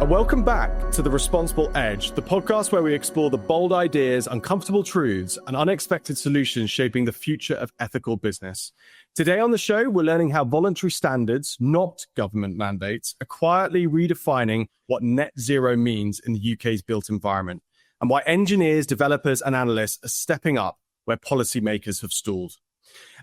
Welcome back to The Responsible Edge, the podcast where we explore the bold ideas, uncomfortable truths, and unexpected solutions shaping the future of ethical business. Today on the show, we're learning how voluntary standards, not government mandates, are quietly redefining what net zero means in the UK's built environment, and why engineers, developers, and analysts are stepping up where policymakers have stalled.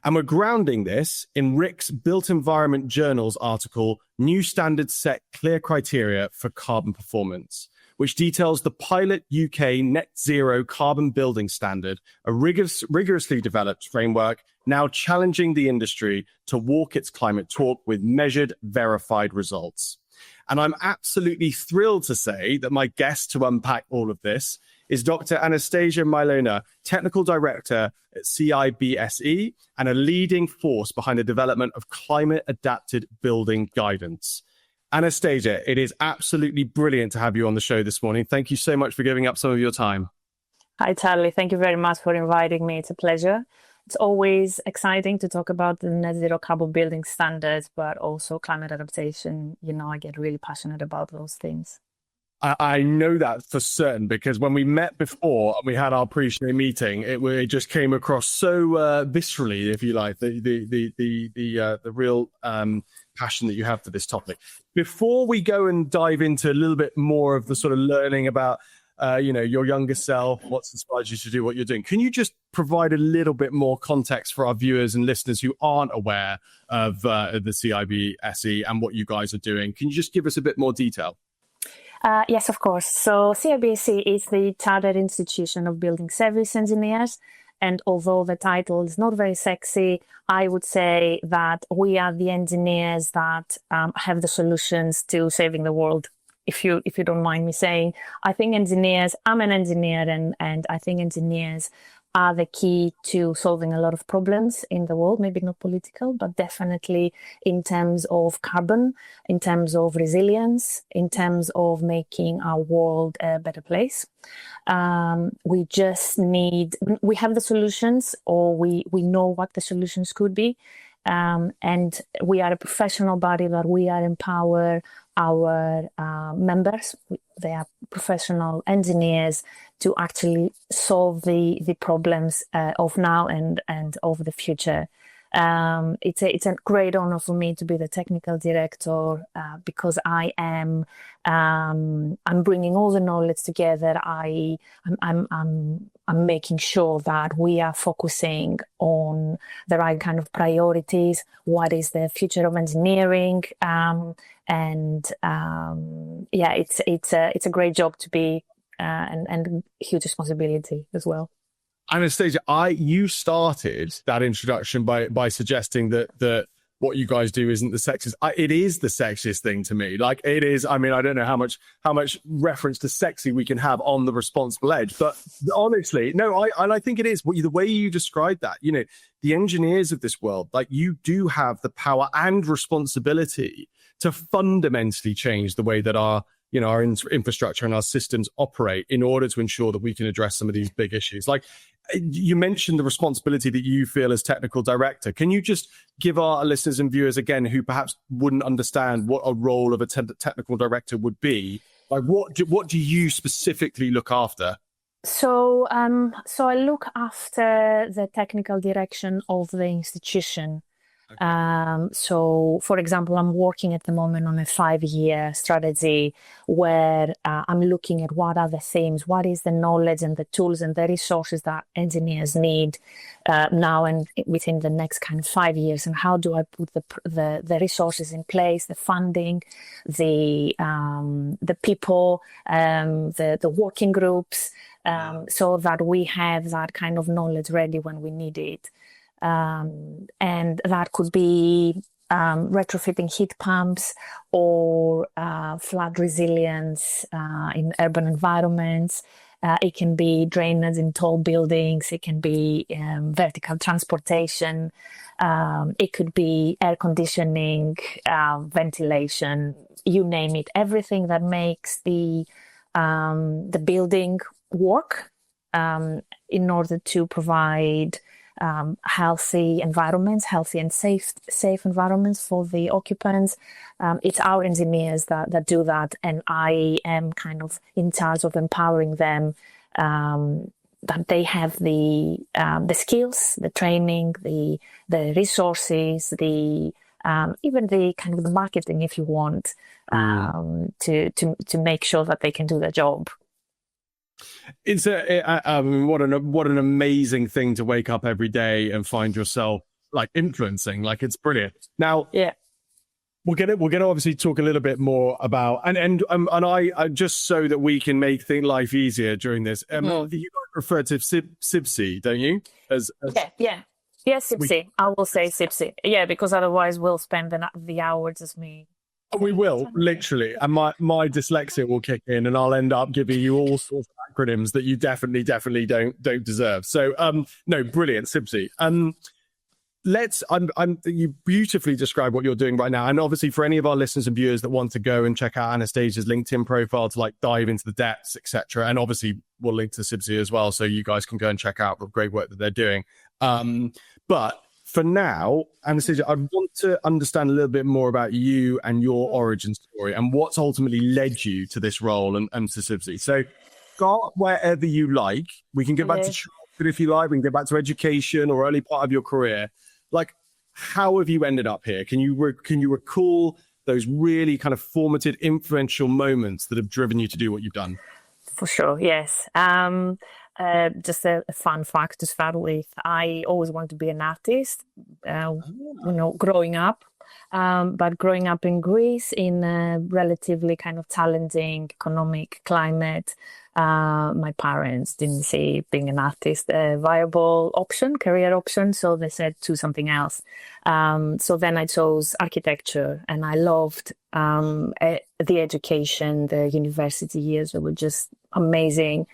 And we're grounding this in Rick's Built Environment Journal's article, New Standards Set Clear Criteria for Carbon Performance, which details the pilot UK net zero carbon building standard, a rigorously developed framework now challenging the industry to walk its climate talk with measured, verified results. And I'm absolutely thrilled to say that my guest to unpack all of this is Dr. Anastasia Mylona, Technical Director at CIBSE and a leading force behind the development of climate-adapted building guidance. Anastasia, it is absolutely brilliant to have you on the show this morning. Thank you so much for giving up some of your time. Hi, Charlie. Thank you very much for inviting me. It's a pleasure. It's always exciting to talk about the net zero carbon building standards, but also climate adaptation. You know, I get really passionate about those things. I know that for certain, because when we met before and we had our pre-show meeting, it just came across so viscerally, if you like, the real passion that you have for this topic. Before we go and dive into a little bit more of the sort of learning about your younger self, what's inspired you to do what you're doing, can you just provide a little bit more context for our viewers and listeners who aren't aware of the CIBSE and what you guys are doing? Can you just give us a bit more detail? Yes, of course. So CIBSE is the Chartered Institution of Building Service Engineers. And although the title is not very sexy, I would say that we are the engineers that have the solutions to saving the world. If you don't mind me saying, I think engineers, I'm an engineer, and I think engineers are the key to solving a lot of problems in the world, maybe not political, but definitely in terms of carbon, in terms of resilience, in terms of making our world a better place. We have the solutions, or we know what the solutions could be. And we are a professional body that we are empower our members. They are professional engineers to actually solve the problems of now and of the future. It's a great honor for me to be the technical director because I'm bringing all the knowledge together. I'm making sure that we are focusing on the right kind of priorities. What is the future of engineering? It's a great job to be and huge responsibility as well. Anastasia, you started that introduction by suggesting that what you guys do isn't the sexiest. It is the sexiest thing to me. Like, it is. I mean, I don't know how much reference to sexy we can have on The Responsible Edge, but honestly, no. I think it is. The way you described that, the engineers of this world, like, you do have the power and responsibility to fundamentally change the way that our infrastructure and our systems operate in order to ensure that we can address some of these big issues. Like, you mentioned the responsibility that you feel as technical director. Can you just give our listeners and viewers, again, who perhaps wouldn't understand what a role of a technical director would be, like, what do you specifically look after? So I look after the technical direction of the institution. Okay. So, for example, I'm working at the moment on a 5-year strategy where I'm looking at what are the themes, what is the knowledge and the tools and the resources that engineers need now and within the next kind of 5 years, and how do I put the resources in place, the funding, the people, the working groups, so that we have that kind of knowledge ready when we need it. And that could be retrofitting heat pumps or flood resilience in urban environments. It can be drainage in tall buildings. It can be vertical transportation. It could be air conditioning, ventilation, you name it. Everything that makes the building work in order to provide healthy environments, healthy and safe environments for the occupants. It's our engineers that do that, and I am kind of in charge of empowering them, that they have the skills, the training, the resources, the even the kind of the marketing, if you want, to make sure that they can do their job. It's I mean, what an amazing thing to wake up every day and find yourself like influencing. Like, it's brilliant. Now, yeah, we're gonna obviously talk a little bit more about and I just so that we can make life easier during this. You guys refer to CIBSE, don't you? As yeah, CIBSE. I will say CIBSE. Yeah, because otherwise we'll spend the hours as me. We will, literally, and my dyslexia will kick in, and I'll end up giving you all sorts of acronyms that you definitely don't deserve. So, no, brilliant, CIBSE. You beautifully describe what you're doing right now, and obviously for any of our listeners and viewers that want to go and check out Anastasia's LinkedIn profile to like dive into the depths, etc., and obviously we'll link to CIBSE as well, so you guys can go and check out the great work that they're doing. But for now, Anastasia, I want to understand a little bit more about you and your origin story and what's ultimately led you to this role and to CIBSE. So start wherever you like. We can go back to childhood if you like. We can go back to education or early part of your career. Like, how have you ended up here? Can you recall those really kind of formative, influential moments that have driven you to do what you've done? For sure, yes. Just a fun fact to start with. I always wanted to be an artist, growing up. But growing up in Greece in a relatively kind of challenging economic climate, my parents didn't see being an artist a viable option, career option. So they said, do something else. So then I chose architecture, and I loved the education, the university years. They were just amazing.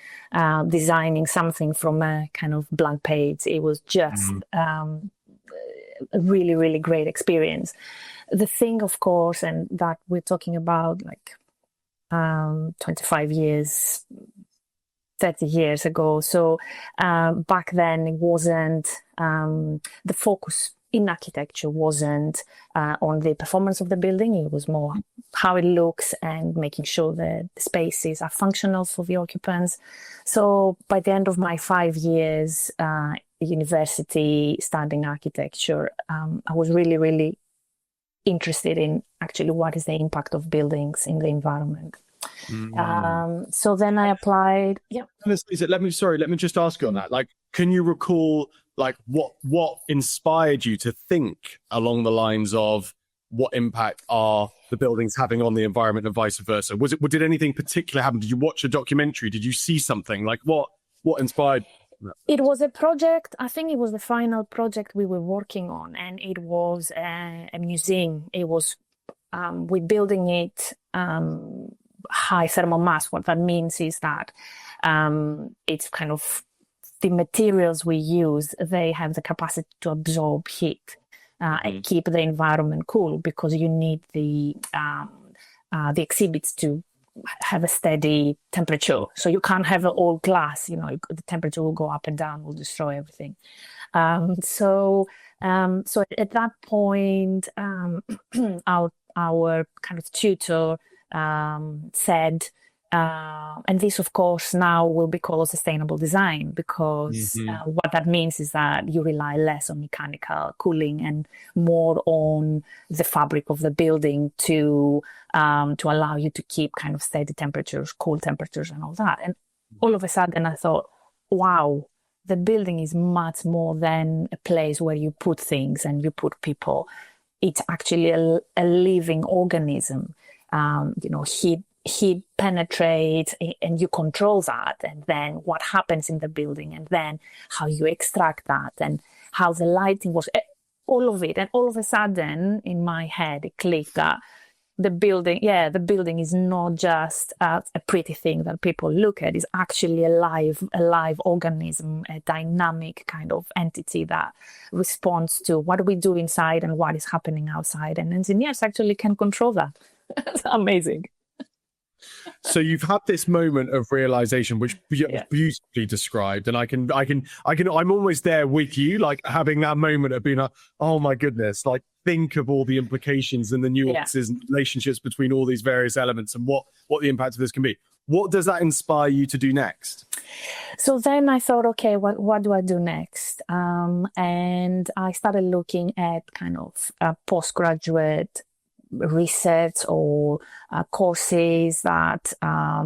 Designing something from a kind of blank page. It was just a really, really great experience. The thing, of course, and that we're talking about like 25 years, 30 years ago. So back then it wasn't, the focus in architecture wasn't on the performance of the building. It was more how it looks and making sure that the spaces are functional for the occupants. So by the end of my 5 years university studying architecture, I was really, really interested in actually what is the impact of buildings in the environment. So then I applied. Yeah. Let me just ask you on that. Like, can you recall like what inspired you to think along the lines of what impact are the buildings having on the environment and vice versa? Did anything particular happen? Did you watch a documentary? Did you see something? Like what inspired? It was a project. I think it was the final project we were working on, and it was a museum. It was we're building it high thermal mass. What that means is that it's kind of the materials we use. They have the capacity to absorb heat and keep the environment cool, because you need the exhibits to have a steady temperature. So you can't have it all glass, the temperature will go up and down, will destroy everything. So at that point, our kind of tutor said, and this of course now will be called sustainable design, because what that means is that you rely less on mechanical cooling and more on the fabric of the building to allow you to keep kind of steady temperatures, cool temperatures and all that. And all of a sudden I thought, wow, the building is much more than a place where you put things and you put people. It's actually a living organism. Heat penetrates and you control that, and then what happens in the building, and then how you extract that, and how the lighting was, all of it. And all of a sudden in my head it clicked that the building is not just a pretty thing that people look at. It's actually a live organism, a dynamic kind of entity that responds to what we do inside and what is happening outside, and engineers actually can control that. It's amazing. So you've had this moment of realization, which was beautifully described, and I'm almost there with you, like having that moment of being like, oh my goodness, like think of all the implications and the nuances and relationships between all these various elements and what the impact of this can be. What does that inspire you to do next? So then I thought, okay, what do I do next? And I started looking at kind of postgraduate research or courses that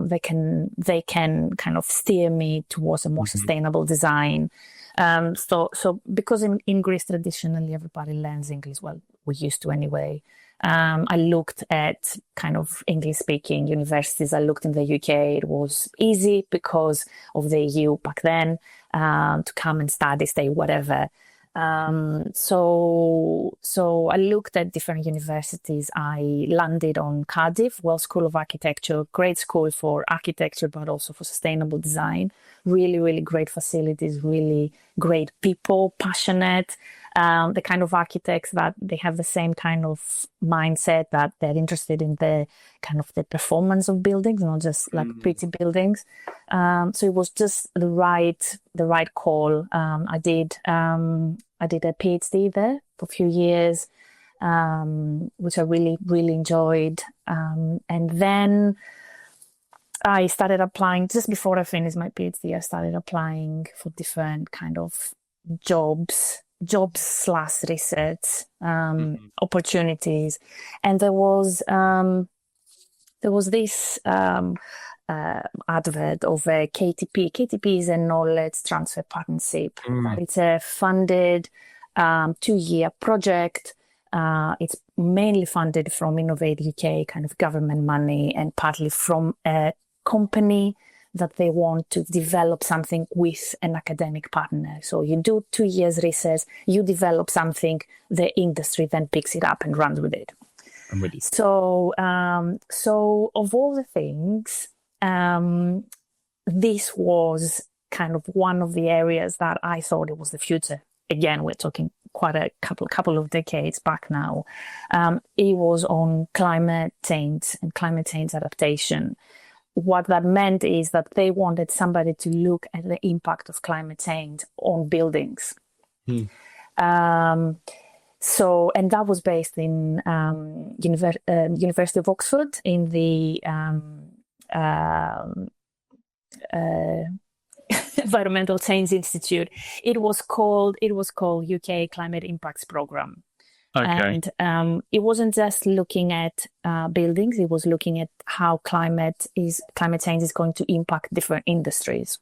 they can kind of steer me towards a more sustainable design. So because in Greece traditionally everybody learns English, well, we used to anyway. I looked at kind of English speaking universities. I looked in the UK. It was easy because of the EU back then to come and study, stay, whatever. So I looked at different universities. I landed on Cardiff, Wells School of Architecture, great school for architecture, but also for sustainable design. Really, really great facilities, really great people, passionate. The kind of architects that they have the same kind of mindset, that they're interested in the kind of the performance of buildings, not just like pretty buildings. So it was just the right call. I did a PhD there for a few years, which I really, really enjoyed. And then I started applying just before I finished my PhD. I started applying for different kind of jobs / research opportunities, and there was this advert of a KTP. KTP is a knowledge transfer partnership. That it's a funded 2-year project. It's mainly funded from Innovate UK, kind of government money, and partly from a company that they want to develop something with an academic partner. So you do 2 years research, you develop something, the industry then picks it up and runs with it. I'm ready. So of all the things, this was kind of one of the areas that I thought it was the future. Again, we're talking quite a couple of decades back now. It was on climate change and climate change adaptation. What that meant is that they wanted somebody to look at the impact of climate change on buildings. So, and that was based in University of Oxford in the Environmental Change Institute. It was called UK Climate Impacts Programme. Okay. And it wasn't just looking at buildings; it was looking at how climate change is going to impact different industries.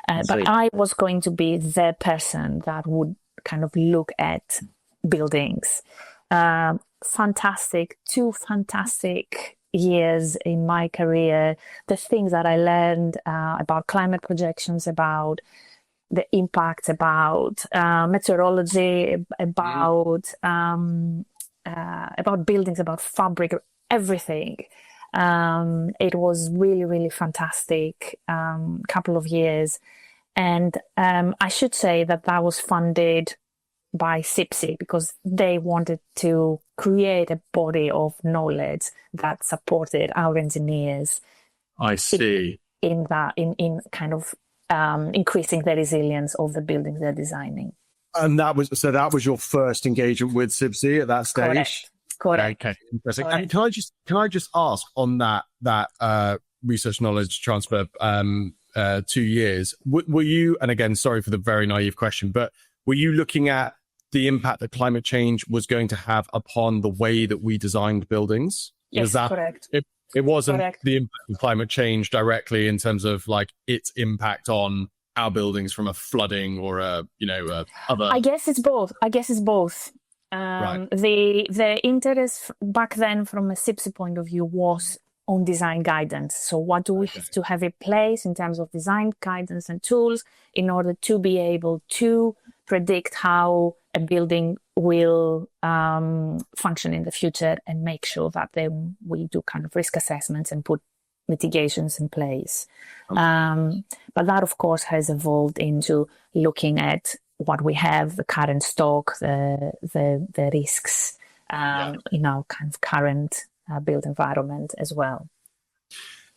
But I was going to be the person that would kind of look at buildings. 2 fantastic years in my career. The things that I learned about climate projections, about the impact, about meteorology, about buildings, about fabric, everything. It was really, really fantastic couple of years. And I should say that was funded by CIBSE because they wanted to create a body of knowledge that supported our engineers. I see. In kind of increasing the resilience of the buildings they're designing. And that was your first engagement with CIBSE at that stage? Correct. Okay, interesting. Correct. And can I just ask on that research knowledge transfer 2 years, were you, and again, sorry for the very naive question, but were you looking at the impact that climate change was going to have upon the way that we designed buildings? Yes, correct. It wasn't the impact of climate change directly in terms of like its impact on our buildings from a flooding or other. I guess it's both. Right. The interest back then from a CIBSE point of view was on design guidance. So what do we have to have in place in terms of design guidance and tools in order to be able to predict how a building will function in the future and make sure that we do kind of risk assessments and put mitigations in place. But that, of course, has evolved into looking at what we have, the current stock, the risks in our kind of current built environment as well.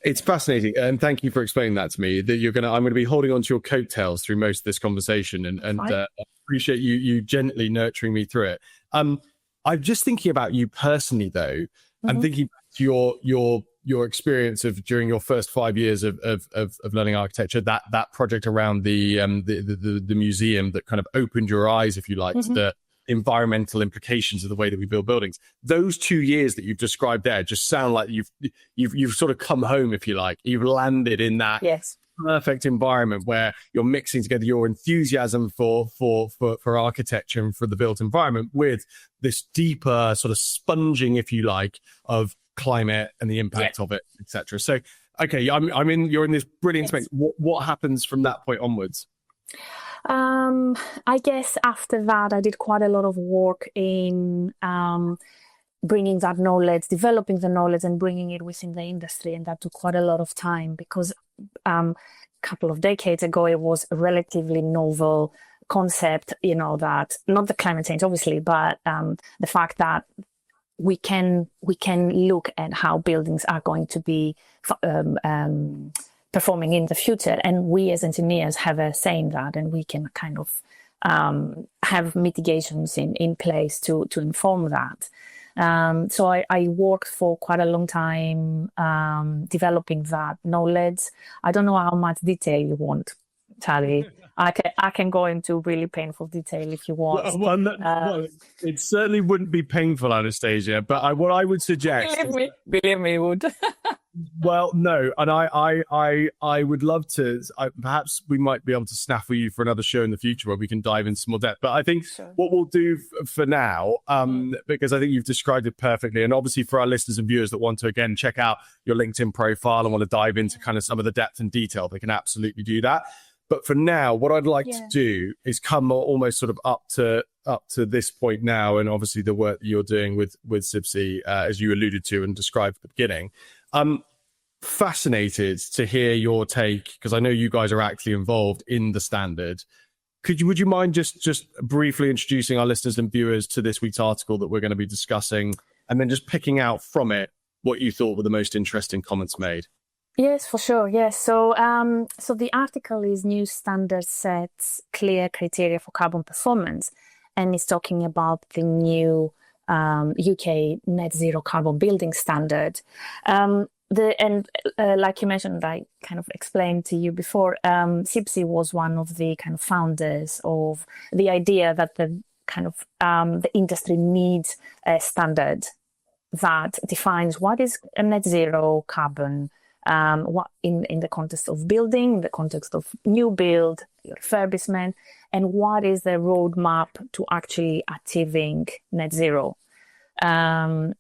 It's fascinating, and thank you for explaining that to me. That I'm going to be holding on to your coattails through most of this conversation, and I appreciate you gently nurturing me through it. I'm just thinking about you personally, though. I'm thinking to your experience of during your first 5 years of learning architecture, that project around the museum that kind of opened your eyes, if you like, to the environmental implications of the way that we build buildings. Those 2 years that you've described there just sound like you've sort of come home, if you like. You've landed in that perfect environment where you're mixing together your enthusiasm for architecture and for the built environment with this deeper sort of sponging, if you like, of climate and the impact of it, etc. So, okay, you're in this brilliant space. What happens from that point onwards? I guess after that, I did quite a lot of work in bringing that knowledge, developing the knowledge and bringing it within the industry. And that took quite a lot of time because a couple of decades ago, it was a relatively novel concept, that not the climate change, obviously, but the fact that we can look at how buildings are going to be performing in the future, and we as engineers have a say in that, and we can kind of have mitigations in place to inform that. So I worked for quite a long time developing that knowledge. I don't know how much detail you want, Charlie. I can go into really painful detail if you want. Well, it certainly wouldn't be painful, Anastasia. But what I would suggest, believe me, it would. Well, no, and I would love to. Perhaps we might be able to snaffle you for another show in the future where we can dive into some more depth. But I think what we'll do for now, because I think you've described it perfectly, and obviously for our listeners and viewers that want to again check out your LinkedIn profile and want to dive into kind of some of the depth and detail, they can absolutely do that. But for now, what I'd like to do is come almost sort of up to this point now, and obviously the work that you're doing with CIBSE, as you alluded to and described at the beginning. I'm fascinated to hear your take, because I know you guys are actually involved in the standard. Would you mind just briefly introducing our listeners and viewers to this week's article that we're going to be discussing, and then just picking out from it what you thought were the most interesting comments made? Yes, for sure. Yes. So the article is New Standard Sets Clear Criteria for Carbon Performance, and it's talking about the new UK net zero carbon building standard. Like you mentioned, I kind of explained to you before, CIBSE was one of the kind of founders of the idea that the kind of the industry needs a standard that defines what is a net zero carbon, what in the context of building, in the context of new build, refurbishment, and what is the roadmap to actually achieving net zero. And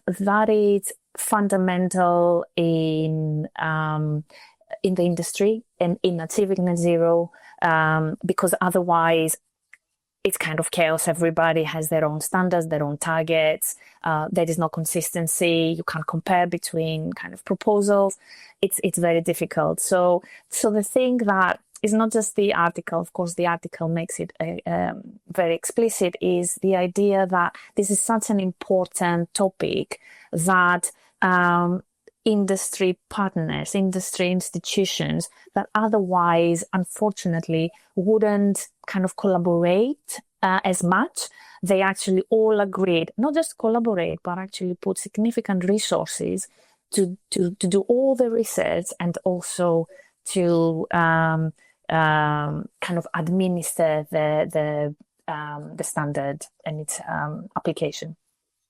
that is fundamental in the industry and in achieving net zero, because otherwise it's kind of chaos. Everybody has their own standards, their own targets. There is no consistency. You can't compare between kind of proposals. It's very difficult. So the thing that is not just the article, of course, the article makes it very explicit, is the idea that this is such an important topic that industry partners, industry institutions that otherwise, unfortunately, wouldn't kind of collaborate as much. They actually all agreed, not just collaborate, but actually put significant resources to do all the research and also to kind of administer the standard and its application.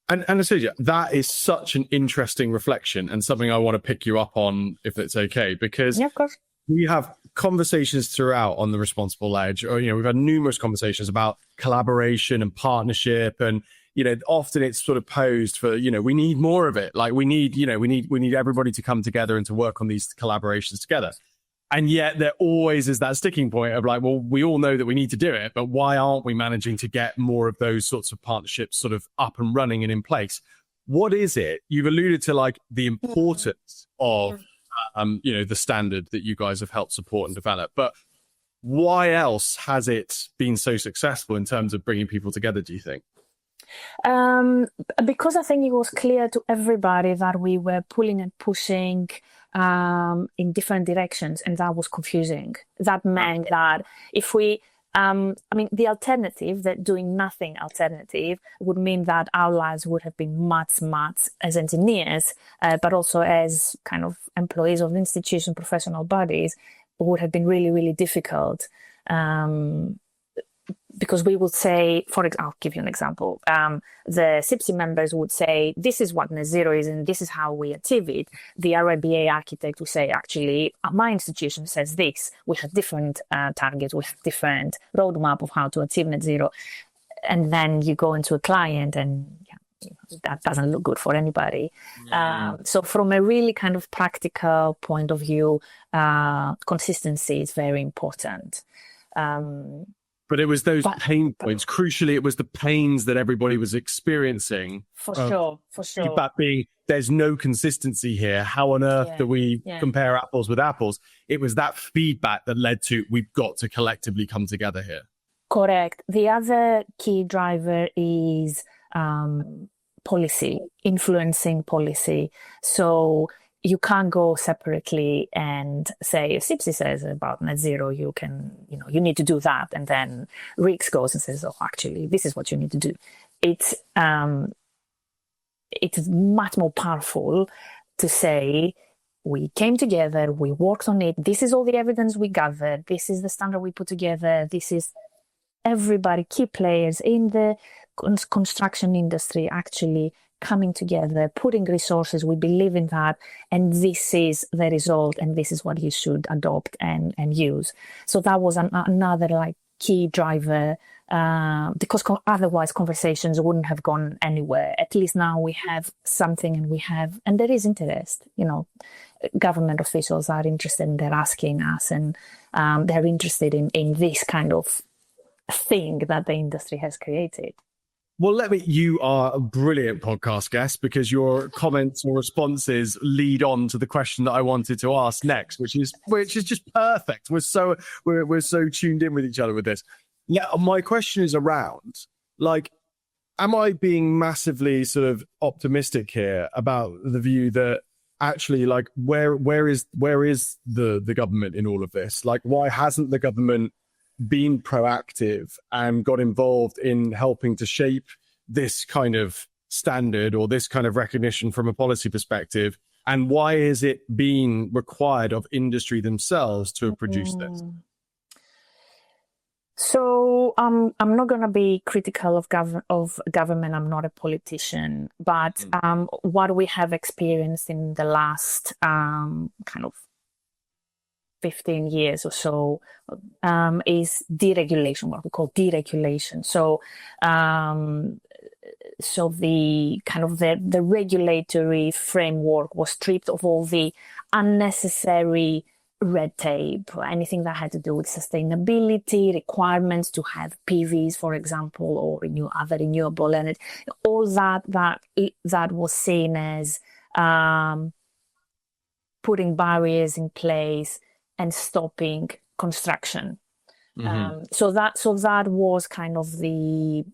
And Anastasia, that is such an interesting reflection and something I want to pick you up on, if it's okay, because of course. We have conversations throughout on the Responsible Edge, or, we've had numerous conversations about collaboration and partnership, and, often it's sort of posed for, we need more of it. Like we need everybody to come together and to work on these collaborations together. And yet there always is that sticking point of like, well, we all know that we need to do it, but why aren't we managing to get more of those sorts of partnerships sort of up and running and in place? What is it? You've alluded to like the importance of, the standard that you guys have helped support and develop, but why else has it been so successful in terms of bringing people together, do you think? Because I think it was clear to everybody that we were pulling and pushing in different directions, and that was confusing. That meant that if we the alternative, that doing nothing alternative, would mean that our lives would have been much as engineers, but also as kind of employees of institution, professional bodies, would have been really, really difficult. Because we would say, I'll give you an example. The CIBSE members would say, this is what net zero is and this is how we achieve it. The RIBA architect would say, actually, my institution says this. We have different targets, we have different roadmap of how to achieve net zero. And then you go into a client and that doesn't look good for anybody. So from a really kind of practical point of view, consistency is very important. But it was those pain points. Crucially, it was the pains that everybody was experiencing. For sure. Feedback being, there's no consistency here. How on earth do we compare apples with apples? It was that feedback that led to, we've got to collectively come together here. Correct. The other key driver is policy, influencing policy. So you can't go separately and say, if CIBSE says about net zero, you need to do that. And then RICS goes and says, oh, actually, this is what you need to do. It's much more powerful to say, we came together, we worked on it. This is all the evidence we gathered. This is the standard we put together. This is everybody, key players in the construction industry actually coming together, putting resources. We believe in that, and this is the result, and this is what you should adopt and use. So that was another key driver, because otherwise conversations wouldn't have gone anywhere. At least now we have something, and there is interest. Government officials are interested, and they're asking us, and they're interested in this kind of thing that the industry has created. Well, you are a brilliant podcast guest, because your comments or responses lead on to the question that I wanted to ask next, which is just perfect. We're so tuned in with each other with this. Yeah, my question is around, am I being massively sort of optimistic here about the view that actually, where is the government in all of this? Why hasn't the government been proactive and got involved in helping to shape this kind of standard or this kind of recognition from a policy perspective? And why is it being required of industry themselves to have produced this? So I'm not going to be critical of government. I'm not a politician, but what we have experienced in the last kind of 15 years or so is deregulation, what we call deregulation. So the kind of the regulatory framework was stripped of all the unnecessary red tape, anything that had to do with sustainability, requirements to have PVs, for example, or other renewable energy, all that was seen as putting barriers in place and stopping construction. So that was kind of the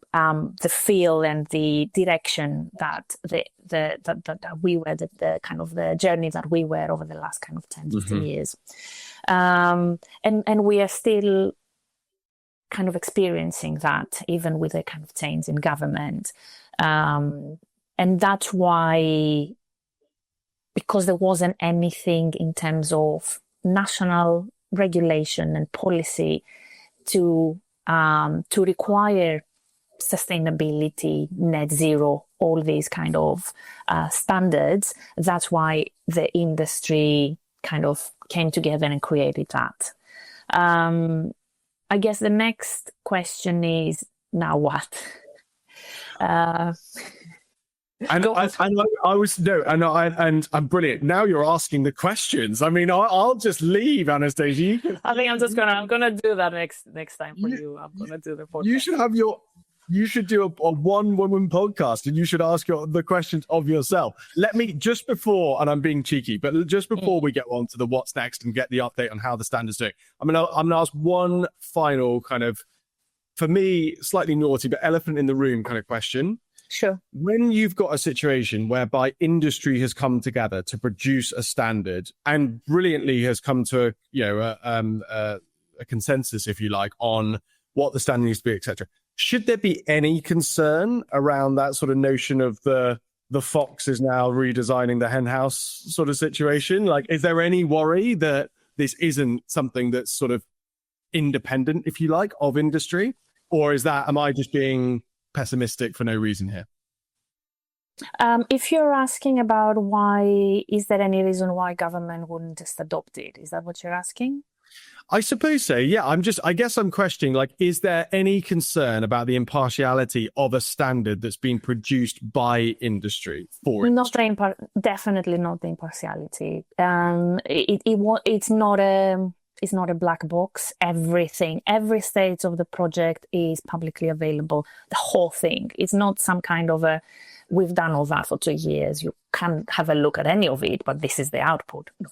feel and the direction that we were, the kind of the journey that we were over the last kind of 10, 15 years. And we are still kind of experiencing that, even with a kind of change in government. And that's why, because there wasn't anything in terms of national regulation and policy to require sustainability, net zero, all these kind of standards. That's why the industry kind of came together and created that. I guess the next question is, now what? And I'm brilliant. Now you're asking the questions. I mean, I'll just leave, Anastasia. I think I'm gonna do that next time for you. I'm gonna do the podcast. You should do a one-woman podcast, and you should ask the questions of yourself. Let me, just before, and I'm being cheeky, but just before we get on to the what's next and get the update on how the standard's doing, I'm gonna ask one final kind of, for me, slightly naughty, but elephant in the room kind of question. Sure. When you've got a situation whereby industry has come together to produce a standard and brilliantly has come to a consensus, if you like, on what the standard needs to be, etc., should there be any concern around that sort of notion of the fox is now redesigning the hen house sort of situation? Like, is there any worry that this isn't something that's sort of independent, if you like, of industry? Or am I just being pessimistic for no reason here? If you're asking about why, is there any reason why government wouldn't just adopt it? Is that what you're asking? I suppose so. Yeah, I guess I'm questioning, like, is there any concern about the impartiality of a standard that's been produced by industry for it? Definitely not the impartiality. It's not a black box. Every stage of the project is publicly available. The whole thing. It's not some kind of we've done all that for 2 years. You can't have a look at any of it, but this is the output. No.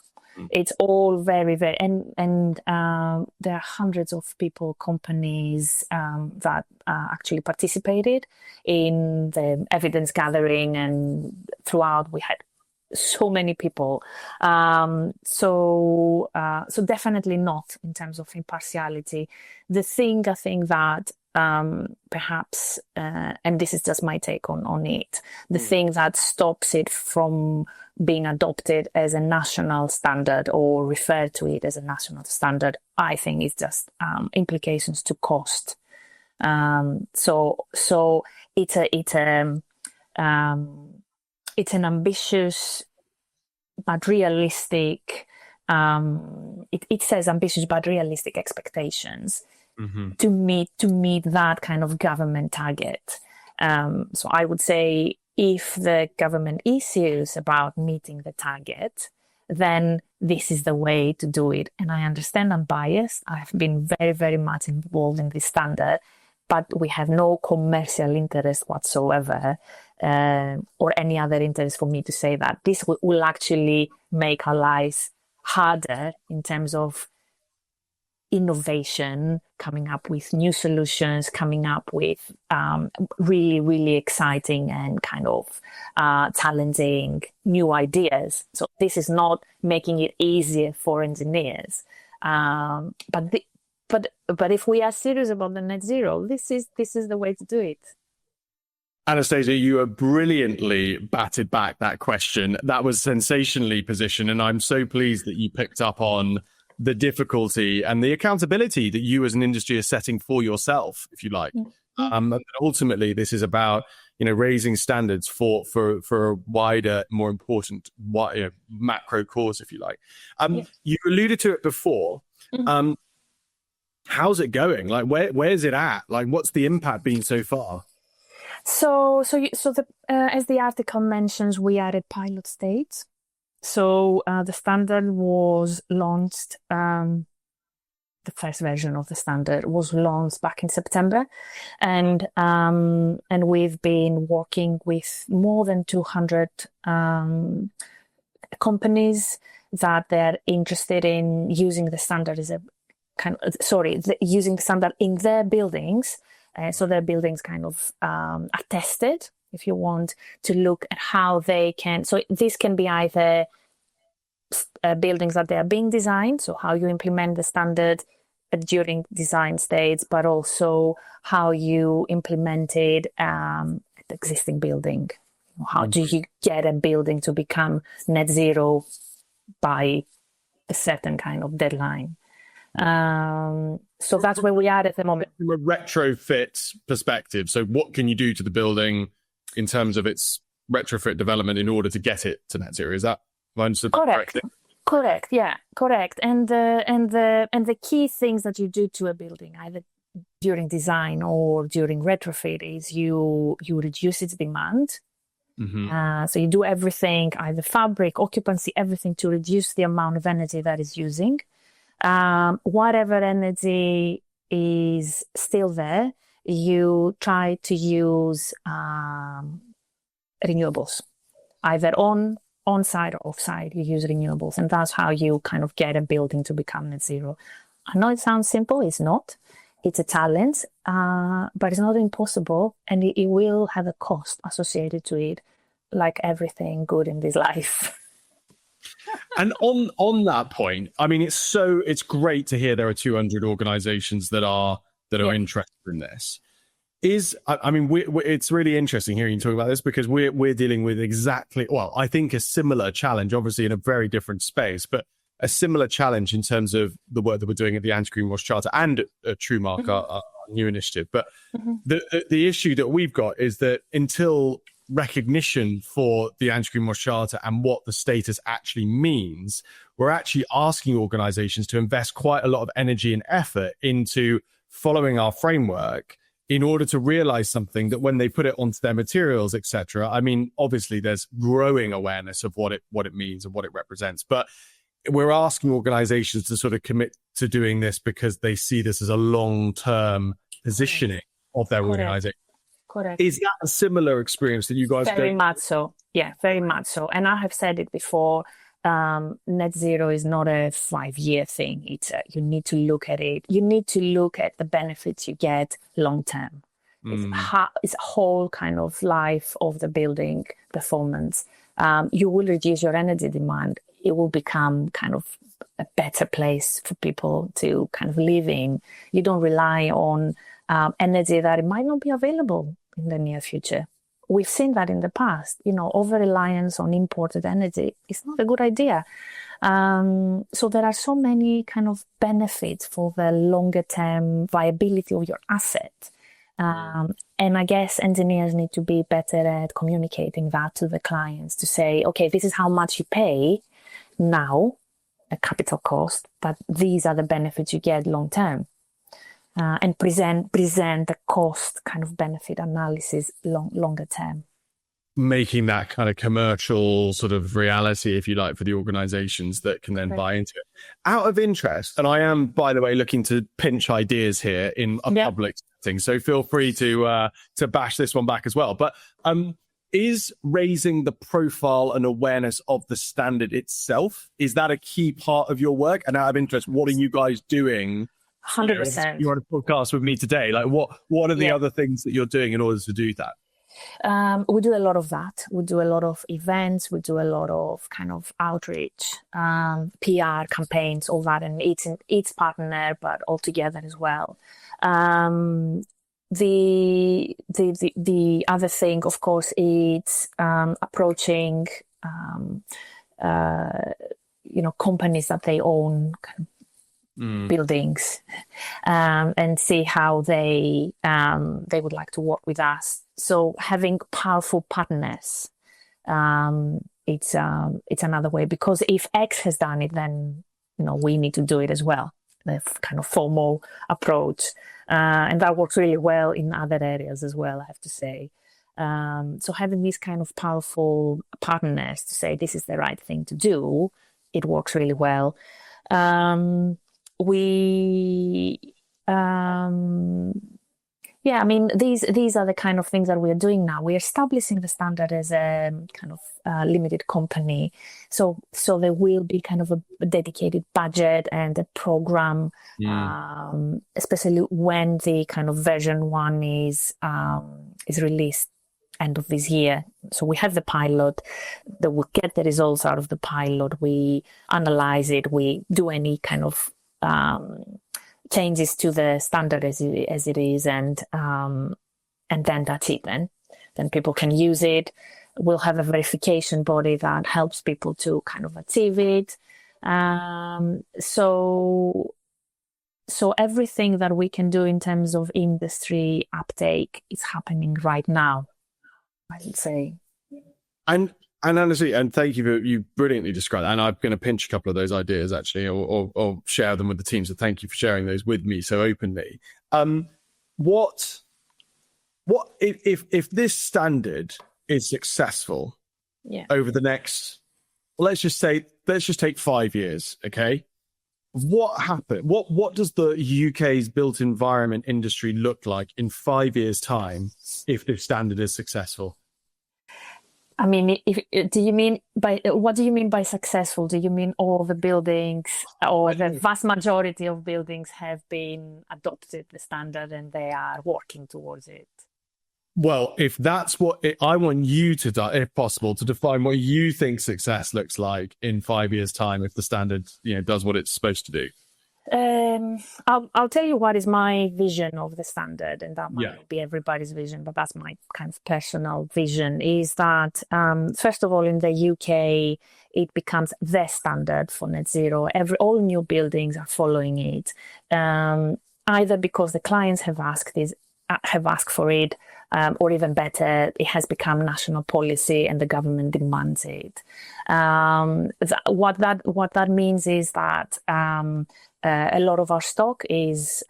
It's all very, very, and there are hundreds of people, companies that actually participated in the evidence gathering, and throughout we had so many people. So definitely not in terms of impartiality. The thing I think that perhaps, and this is just my take on it, the thing that stops it from being adopted as a national standard or referred to it as a national standard, I think is just implications to cost. So it's an ambitious but realistic. It says ambitious but realistic expectations to meet that kind of government target. So I would say, if the government is serious about meeting the target, then this is the way to do it. And I understand I'm biased. I've been very, very much involved in this standard, but we have no commercial interest whatsoever, or any other interest for me to say that. This will actually make our lives harder in terms of innovation, coming up with new solutions, coming up with really, really exciting and kind of challenging new ideas. So this is not making it easier for engineers. But if we are serious about the net zero, this is the way to do it. Anastasia, you have brilliantly batted back that question. That was sensationally positioned, and I'm so pleased that you picked up on the difficulty and the accountability that you as an industry are setting for yourself, if you like. Ultimately, this is about raising standards for a wider, more important macro cause, if you like. You alluded to it before. How's it going? Like, where's it at? Like, what's the impact been so far? So as the article mentions, we are at pilot stage. So the standard was launched. The first version of the standard was launched back in September, and we've been working with more than 200 companies that they're interested in using the standard as using the standard in their buildings. So their buildings kind of are tested, if you want, to look at how they can. So this can be either buildings that they are being designed, so how you implement the standard during design stage, but also how you implement it at the existing building. How do you get a building to become net zero by a certain kind of deadline? So that's where we are at the moment. From a retrofit perspective, so what can you do to the building in terms of its retrofit development in order to get it to net zero? Is that correct? Correct. Yeah, correct. And the key things that you do to a building, either during design or during retrofit, is you reduce its demand. So you do everything, either fabric, occupancy, everything, to reduce the amount of energy that is using. Whatever energy is still there, you try to use renewables, either on-site or off-site. You use renewables, and that's how you kind of get a building to become net zero. I know it sounds simple, it's not. It's a challenge, but it's not impossible, and it will have a cost associated to it, like everything good in this life. And on that point, I mean, it's great to hear there are 200 organizations that are interested in this. It's really interesting hearing you talk about this, because we're dealing with I think a similar challenge, obviously in a very different space, but a similar challenge in terms of the work that we're doing at the Anti-Greenwash Charter and TrueMark, our new initiative. But the issue that we've got is that until recognition for the Anti-Greenwash Charter and what the status actually means, we're actually asking organizations to invest quite a lot of energy and effort into following our framework in order to realize something that when they put it onto their materials, etc. I mean, obviously there's growing awareness of what it means and what it represents, but we're asking organizations to sort of commit to doing this because they see this as a long-term positioning of their organization. Correct. Is that a similar experience that you guys Very much so. Yeah, very much so. And I have said it before, net zero is not a 5-year thing. It's you need to look at it. You need to look at the benefits you get long term. It's a whole kind of life of the building performance. You will reduce your energy demand. It will become kind of a better place for people to kind of live in. You don't rely on energy that it might not be available in the near future. We've seen that in the past. Over-reliance on imported energy is not a good idea. So there are so many kind of benefits for the longer-term viability of your asset. And I guess engineers need to be better at communicating that to the clients, to say, okay, this is how much you pay now, a capital cost, but these are the benefits you get long-term. And present the cost kind of benefit analysis longer term. Making that kind of commercial sort of reality, if you like, for the organizations that can then buy into it. Out of interest, and I am, by the way, looking to pinch ideas here in a public setting, so feel free to bash this one back as well. But is raising the profile and awareness of the standard itself, is that a key part of your work? And out of interest, what are you guys doing? 100%. You're on a podcast with me today. Like, what are the other things that you're doing in order to do that? We do a lot of that. We do a lot of events. We do a lot of kind of outreach, PR campaigns, all that, and each partner, but all together as well. The other thing, of course, is approaching companies that they own, kind of buildings, and see how they would like to work with us. So having powerful partners, it's another way, because if X has done it, then we need to do it as well. The kind of formal approach, and that works really well in other areas as well, I have to say. So having these kind of powerful partners to say this is the right thing to do, it works really well. These are the kind of things that we're doing now. We're establishing the standard as a kind of limited company. So there will be kind of a dedicated budget and a program, especially when the kind of version 1 is released end of this year. So we have the pilot, that we'll get the results out of the pilot. We analyze it. We do any kind of changes to the standard as it is, and then that's it. Then people can use it. We'll have a verification body that helps people to kind of achieve it. So everything that we can do in terms of industry uptake is happening right now, I would say. And honestly, and thank you for, you brilliantly described that. And I'm going to pinch a couple of those ideas actually, or share them with the team. So thank you for sharing those with me so openly. What if this standard is successful over the next, let's just take 5 years. Okay. What happened? What does the UK's built environment industry look like in 5 years' time if this standard is successful? I mean, what do you mean by successful? Do you mean all the buildings or the vast majority of buildings have been adopted the standard and they are working towards it? Well, if that's what I want you to do, if possible, to define what you think success looks like in 5 years' time, if the standard, does what it's supposed to do. I'll tell you what is my vision of the standard, and that might Yeah. not be everybody's vision, but that's my kind of personal vision, is that first of all, in the UK, it becomes the standard for net zero. All new buildings are following it, either because the clients have asked for it, or even better, it has become national policy and the government demands it. What that means is that a lot of our stock is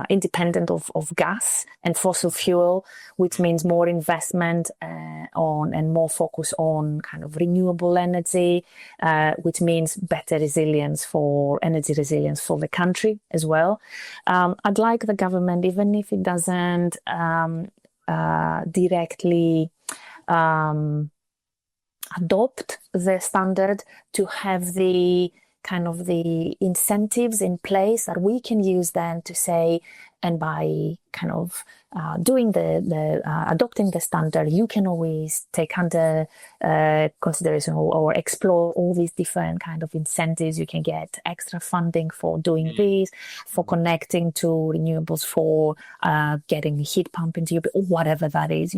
independent of gas and fossil fuel, which means more investment on and more focus on kind of renewable energy, which means better energy resilience for the country as well. I'd like the government, even if it doesn't directly adopt the standard, to have the kind of the incentives in place that we can use then to say, and by kind of doing the adopting the standard, you can always take under consideration or explore all these different kind of incentives. You can get extra funding for doing this, for connecting to renewables, for getting a heat pump into your, whatever that is,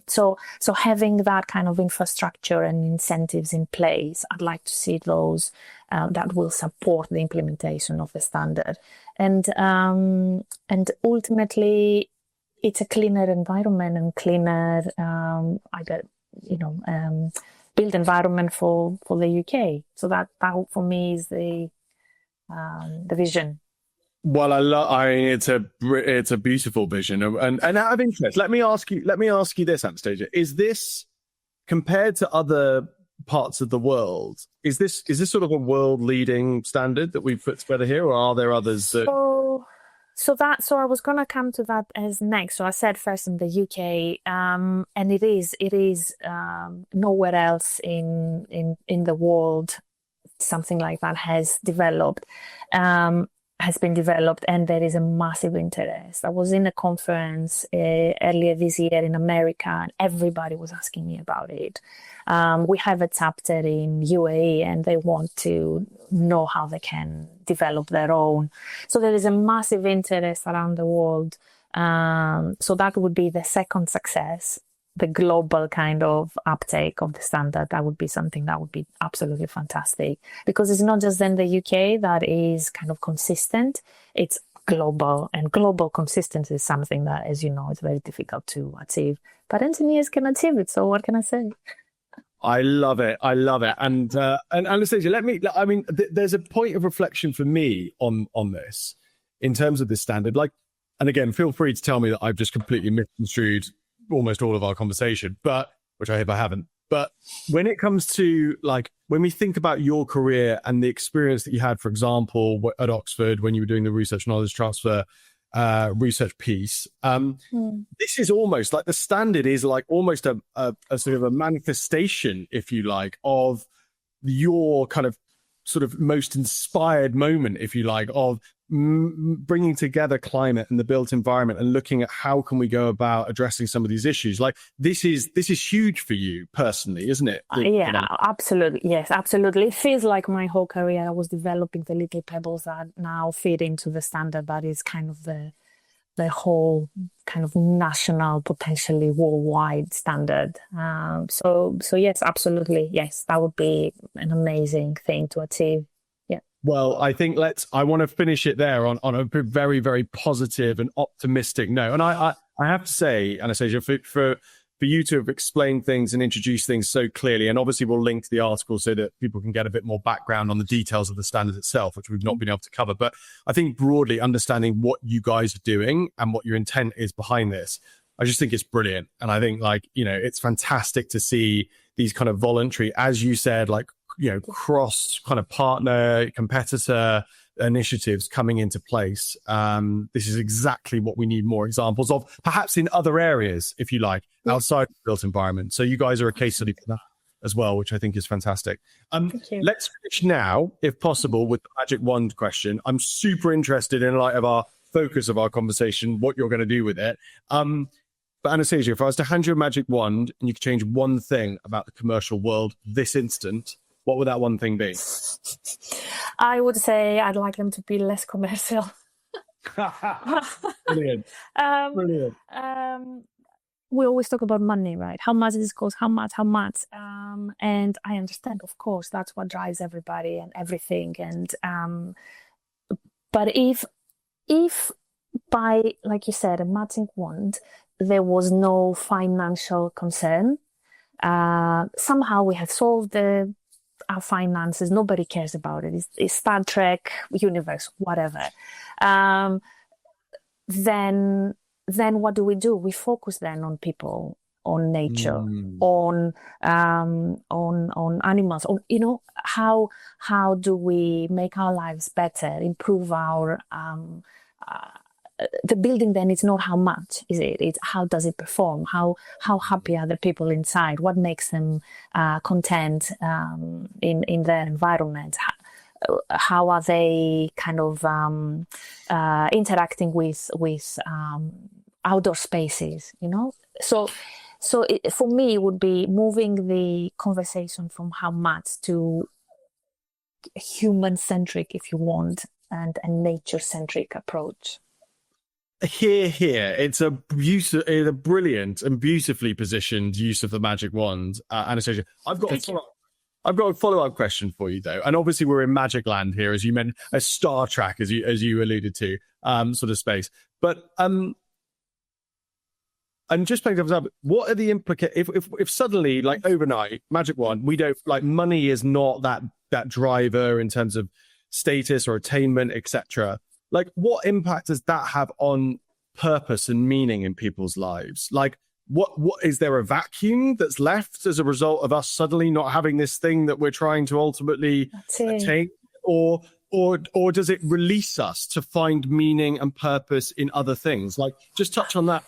So having that kind of infrastructure and incentives in place, I'd like to see those that will support the implementation of the standard. And ultimately, it's a cleaner environment and cleaner, built environment for the UK. So that for me is the vision. Well, it's a beautiful vision, and out of interest, let me ask you this, Anastasia: is this, compared to other parts of the world, is this sort of a world leading standard that we've put together here, or are there others that... So I was going to come to that as next. So I said first in the UK, and it is nowhere else in the world something like that has been developed, and there is a massive interest. I was in a conference earlier this year in America, and everybody was asking me about it. We have a chapter in UAE, and they want to know how they can develop their own. So there is a massive interest around the world. So that would be the second success, the global kind of uptake of the standard. That would be something that would be absolutely fantastic, because it's not just in the UK that is kind of consistent, it's global, and global consistency is something that, as you know, is very difficult to achieve, but engineers can achieve it. So what can I say? I love it. And Anastasia, there's a point of reflection for me on this in terms of this standard. And again, feel free to tell me that I've just completely misconstrued almost all of our conversation, but which I hope I haven't. But when it comes to when we think about your career and the experience that you had, for example, at Oxford when you were doing the research knowledge transfer research piece, this is almost like the standard is like almost a sort of a manifestation, if you like, of your kind of sort of most inspired moment, if you like, of bringing together climate and the built environment and looking at how can we go about addressing some of these issues. Like this is huge for you personally, isn't it? Absolutely. Yes, absolutely. It feels like my whole career I was developing the little pebbles that now fit into the standard that is kind of the whole kind of national, potentially worldwide standard. So yes, absolutely. Yes, that would be an amazing thing to achieve. Yeah. Well, I think I want to finish it there on a very, very positive and optimistic note. And I have to say, Anastasia, for you to have explained things and introduced things so clearly, and obviously we'll link to the article so that people can get a bit more background on the details of the standard itself, which we've not been able to cover. But I think broadly understanding what you guys are doing and what your intent is behind this, I just think it's brilliant. And I think it's fantastic to see these kind of voluntary, as you said, cross kind of partner, competitor initiatives coming into place. This is exactly what we need more examples of, perhaps in other areas, if you like, outside the built environment. So you guys are a case study for that as well, which I think is fantastic. Let's finish now, if possible, with the magic wand question. I'm super interested, in light of our focus of our conversation, what you're going to do with it. But Anastasia, if I was to hand you a magic wand and you could change one thing about the commercial world this instant, what would that one thing be? I would say I'd like them to be less commercial. Brilliant. Brilliant. We always talk about money, right? How much this costs, how much. And I understand, of course, that's what drives everybody and everything. And but if by, like you said, a magic wand, there was no financial concern, somehow we have solved our finances. Nobody cares about it. It's Star Trek universe, whatever. Then what do? We focus then on people, on nature, on animals, on how do we make our lives better, improve our the building. Then it's not how much is it, it's how does it perform, how happy are the people inside, what makes them content in their environment, how are they kind of interacting with outdoor spaces, so for me it would be moving the conversation from how much to human centric, if you want, and a nature centric approach. Here. It's a brilliant and beautifully positioned use of the magic wand, Anastasia. I've got a follow-up question for you, though. And obviously, we're in Magic Land here, as you mentioned, a Star Trek, as you alluded to, sort of space. But and just playing devil's advocate, what are the implications if suddenly, like overnight, magic wand, we don't, like, money is not that driver in terms of status or attainment, etc. Like, what impact does that have on purpose and meaning in people's lives? Like, what is there a vacuum that's left as a result of us suddenly not having this thing that we're trying to ultimately attain, or does it release us to find meaning and purpose in other things? Like, just touch on that.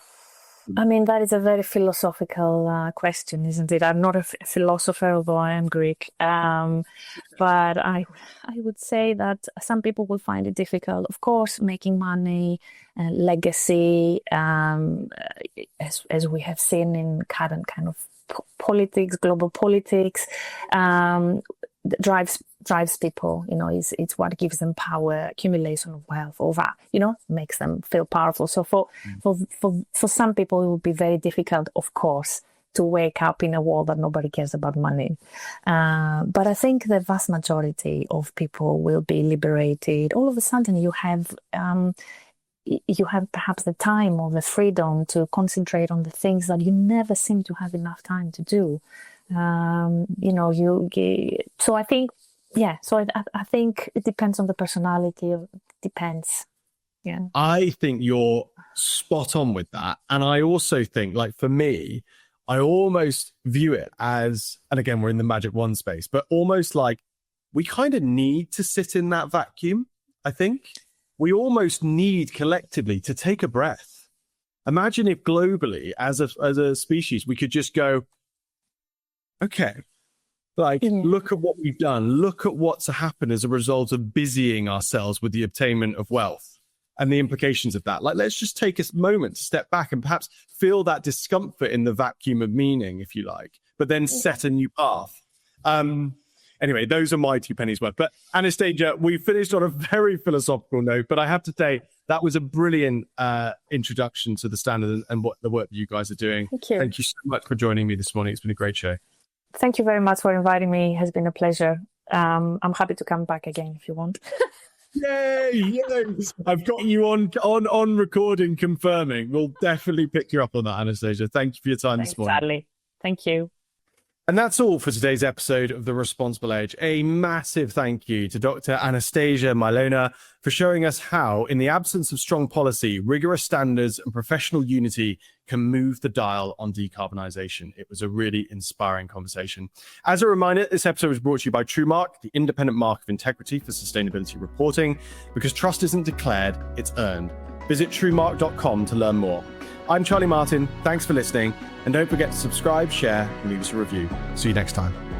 I mean, that is a very philosophical question, isn't it? I'm not a philosopher, although I am Greek. But I would say that some people will find it difficult. Of course, making money, legacy, as we have seen in current kind of politics, global politics, drives people, it's what gives them power, accumulation of wealth, all that, makes them feel powerful. So for some people, it would be very difficult, of course, to wake up in a world that nobody cares about money. But I think the vast majority of people will be liberated. All of a sudden, you have perhaps the time or the freedom to concentrate on the things that you never seem to have enough time to do. So I think, so I think it depends on the personality. It depends. Yeah. I think you're spot on with that. And I also think, like, for me, I almost view it as, and again, we're in the magic wand space, but almost like we kind of need to sit in that vacuum. I think we almost need collectively to take a breath. Imagine if globally, as a species, we could just go, okay, look at what we've done. Look at what's happened as a result of busying ourselves with the obtainment of wealth and the implications of that. Like, let's just take a moment to step back and perhaps feel that discomfort in the vacuum of meaning, if you like, but then set a new path. Anyway, those are my 2 pennies worth. But Anastasia, we finished on a very philosophical note, but I have to say that was a brilliant introduction to the standard and what the work that you guys are doing. Thank you. Thank you so much for joining me this morning. It's been a great show. Thank you very much for inviting me. It has been a pleasure. I'm happy to come back again if you want. Yay! I've got you on recording confirming. We'll definitely pick you up on that, Anastasia. Thank you for your time this morning. Sadly. Thank you. And that's all for today's episode of The Responsible Edge. A massive thank you to Dr. Anastasia Mylona for showing us how, in the absence of strong policy, rigorous standards and professional unity can move the dial on decarbonisation. It was a really inspiring conversation. As a reminder, this episode was brought to you by TrueMark, the independent mark of integrity for sustainability reporting, because trust isn't declared, it's earned. Visit truemark.com to learn more. I'm Charlie Martin. Thanks for listening. And don't forget to subscribe, share, and leave us a review. See you next time.